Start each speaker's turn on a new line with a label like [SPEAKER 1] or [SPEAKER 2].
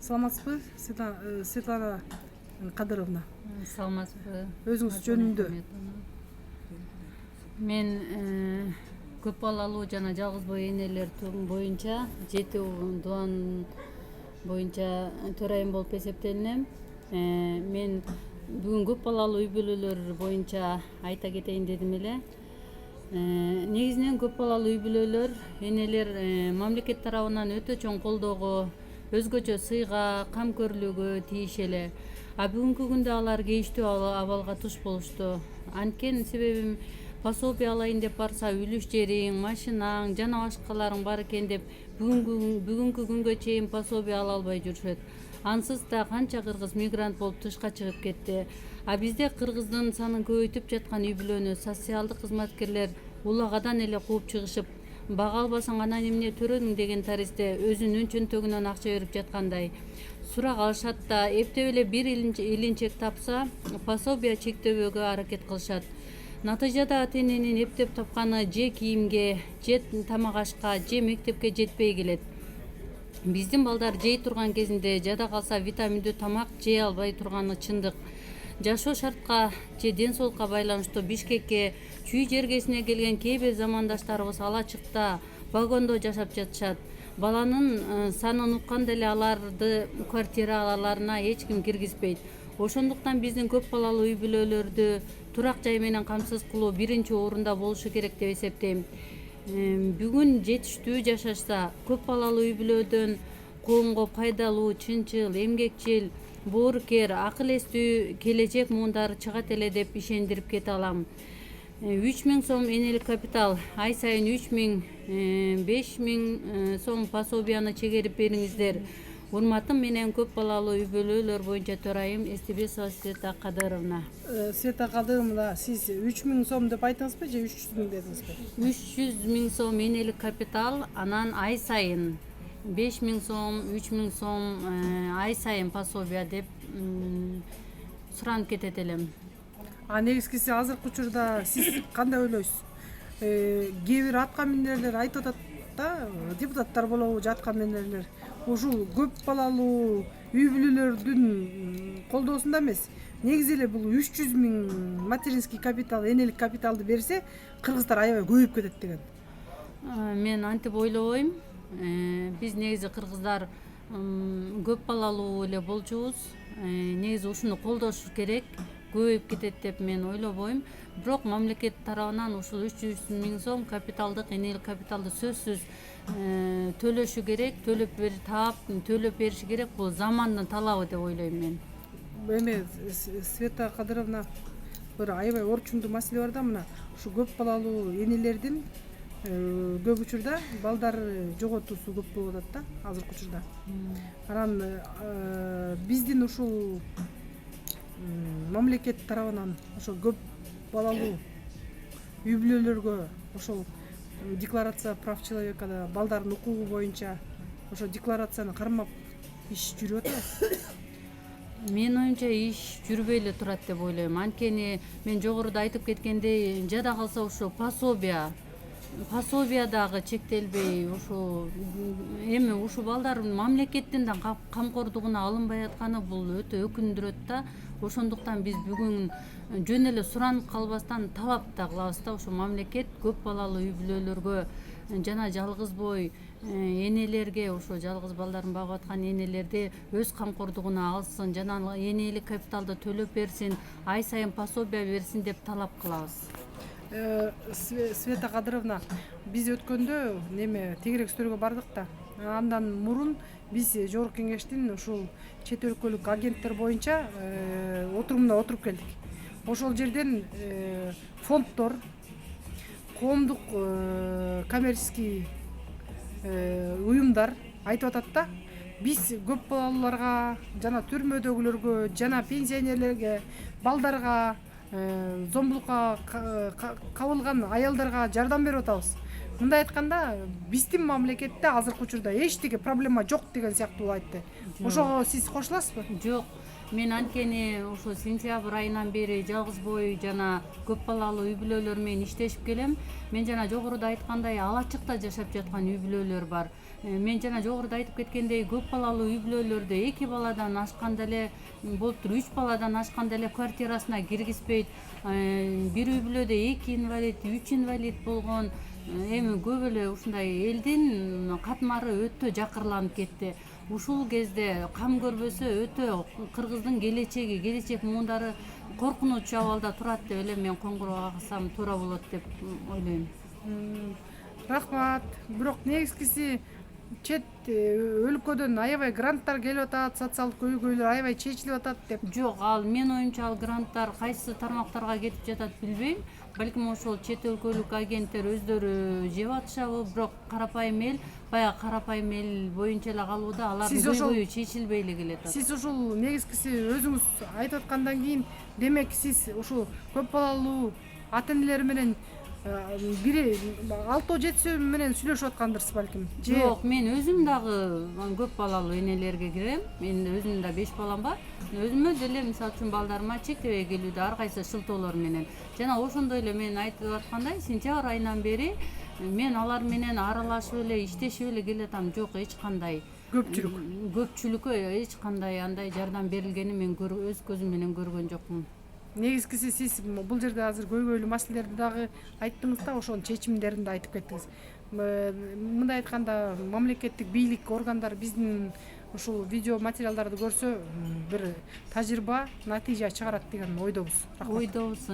[SPEAKER 1] Саламатсызбы, Светлана Кадыровна?
[SPEAKER 2] Саламатсызбы.
[SPEAKER 1] Өзүңүз жөнүндө.
[SPEAKER 2] Мен көп балалуу жана жалгыз бой энелер боюнча 7 убан боюнча төрайым болуп эсептелинем. Мен бүгүн көп балалуу үй бүлөлөр боюнча айта кетейин дедим эле. Негизинен көп балалуу үй бүлөлөр энелер мамлекет тарабынан өтө чоң колдоого, өзгөчө сыйга, кам көрүүлүгү тийиш эле. Бүгүнкү күндө алар кейиштүү абалга туш болушту. Анткени себебим пособие алайын деп барса үлүш жериң, машинаң жана башкаларың бар экен деп бүгүнкү күнгө чейин пособие ала албай жүрүшөт. Ансыз да канча кыргыз мигрант болуп тышка чыгып кетти. Бизде кыргыздын санын көбөйтүп жаткан үй бүлөнү социалдык кызматкерлер улагадан эле кууп чыгышып, бага албасаң анан эмне төрөдүң деген таристе өзүнүн чөнтөгүнөн акча берип жаткандай сурак алышат да, эптеп эле бир илинчек тапса пособие чектөөгө аракет кылышат. Натыйжада ата эненин эптеп тапканы же кийимге, же тамак ашка, же мектепке жетпей келет. Биздин балдар жей турган кезинде жада калса витаминдүү тамак жей албай турганы чындык. Жашоо шартка же ден соолукка байланыштуу Бишкекке чүй жергесине келген кээ бир замандаштарыбыз ала чыкта вагондо жашап жатышат. Баланын санын укканда эле аларды квартираларына эч ким киргизбейт. Ошондуктан биздин көп балалуу үй бүлөлөрдү турак жай менен камсыз кылуу биринчи орунда болушу керек деп эсептейм. Бүгүн жетиштүү жашашса, көп балалуу үй бүлөдөн коомго пайдалуу, чынчыл, эмгекчил, боорукер, акыл эстүү келечек муундары чыгат эле деп ишендирип кете алам. 3000 сом энелик капитал, ай сайын 5000 сом пособияны чегерип бериңиздер. Урматым менен көп балалуу үй бүлөлөр боюнча төрайым Эстебесова Света Кадыровна.
[SPEAKER 1] Света Кадыровна, сиз 3000 сом деп айттыңызбы же 300 000 дедиңизби?
[SPEAKER 2] 300 000 сом энелик капитал, анан ай сайын 5000 сом, 3000 сом ай сайын пособия деп суранып кетет элем.
[SPEAKER 1] Негизгиси азыркы учурда сиз кандай ойлойсуз? Кээ бир атка минерлер айтып атат да, депутаттар болобу же атка минерлер ушул көп балалуу үй бүлөлөрдүн колдоосунда эмес, негизи эле бул 300 000 материнский капитал, энелик капиталды берсе, кыргыздар аябай көбөйүп кетет деген.
[SPEAKER 2] Мен антип ойлобойм. Биз негизи кыргыздар көп балалуу эле болчубуз. Негизи ушуну колдош керек, көбөйүп кетет деп мен ойлобойм. Бирок мамлекет тарабынан ушул 300 000 сом капиталдык, энелик капиталды сөзсүз төлөшү керек, төлөп бериши керек. Бул замандын талабы деп ойлойм мен.
[SPEAKER 1] Эми Света Кадыровна, бир аябай орчундуу маселе бар да, мына ушу көп балалуу энелердин көп учурда балдар жоготуусу көп болуп атат да азыркы учурда. Анан биздин ушул мамлекет тарабынан ошо көп балалуу үй бүлөлөргө ошол декларация прав человека, балдардын укугу боюнча ошо декларацияны кармап иш жүрүп атабы?
[SPEAKER 2] Мен оюмча иш жүрбөй эле турат деп ойлойм. Анткени мен жогоруда айтып кеткендей, жада калса ошо пособия дагы чектелбей, эми ушу балдардын мамлекеттин да камкордугуна алынбай атканы бул өтө өкүндүрөт да. Ошондуктан биз бүгүн жөн эле суранып калбастан талап да кылабыз да, ошо мамлекет көп балалуу үй бүлөлөргө жана жалгыз бой энелерге, ошо жалгыз балдарын багып аткан энелерди өз камкордугуна алсын, жана энелик капиталды төлөп берсин, ай сайын пособия берсин деп талап кылабыз.
[SPEAKER 1] Света Кадыровна, биз өткөндө тегерек өстөргө бардык да. Андан мурун биз жогорку кеңештин ушул чет өлкөлүк агенттер боюнча отурумуна отуруп келдик. Ошол жерден фонддор, коомдук коммерческий уюмдар айтып атат да, биз көп балалууларга, жана түрмөдөгүлөргө, жана пенсионерлерге, балдарга, зомбулукка кабылган аялдарга жардам берип атабыз. мындай айтканда биздин мамлекетте азыркы учурда эчтеке проблема жок деген сыяктуу айтты. Ошого сиз кошуласызбы?
[SPEAKER 2] Жок, мен анткени ошо сентябрь айынан бери жалгыз бой жана көп балалуу үй бүлөлөр менен иштешип келем. Мен жана жогоруда айткандай алачыкта жашап жаткан үй бүлөлөр бар. Мен жана жогоруда айтып кеткендей көп балалуу үй бүлөлөрдө 2 баладан ашканда эле болуптур, 3 баладан ашканда эле квартирасына киргизбейт. Бир үй бүлөдө 2 инвалид, 3 инвалид болгон. Эми көп эле ушундай элдин катмары өтө жакырланып кетти. Ушул кезде кам көрбөсө өтө кыргыздын келечек муундары коркунуч абалда турат деп эле мен коңгуроо кагсам туура болот деп ойлойм.
[SPEAKER 1] Рахмат. Бирок негизгиси чет өлкөдөн аябай гранттар келип атат, социалдык көйгөйлөр аябай чечилип атат деп.
[SPEAKER 2] Жок, ал мен оюмча ал гранттар кайсы тармактарга кетип жатат билбейм. Балким ошол чет өлкөлүк агенттер өздөрү жеп атышабы, бирок карапайым эл баягы карапайым эл боюнча эле калууда, алардын көйгөйү чечилбей эле келет.
[SPEAKER 1] Сиз ушул негизгиси өзүңүз айтып аткандан кийин, демек сиз ушул көп балалуу ата энелер менен бири 6-7 менен сүйлөшүп аткандырсыз балким.
[SPEAKER 2] Жок, мен өзүм дагы көп балалуу энелерге кирем. Мен өзүмдүн да 5 балам бар. Өзүмө деле мисалы үчүн балдарыма чектебей келүүдө ар кайсы шылтоолор менен. Жана ошондой эле мен айтып аткандай, сентябрь айынан бери мен алар менен аралашып эле иштешип эле келатам. Жок, эч кандай көпчүлүккө эч кандай андай жардам берилгенин мен өз көзүм менен көргөн жокмун.
[SPEAKER 1] Негизгиси сиз бул жерде азыр көйгөйлүү маселелерди дагы айттыңыз да, ошонун чечимдерин да айтып кеттиңиз. Мындай айтканда, мамлекеттик бийлик органдары биздин ушул видео материалдарды көрсө, бир тажрыйба, натыйжа чыгарат деген ойдобуз.
[SPEAKER 2] Ойдобуз.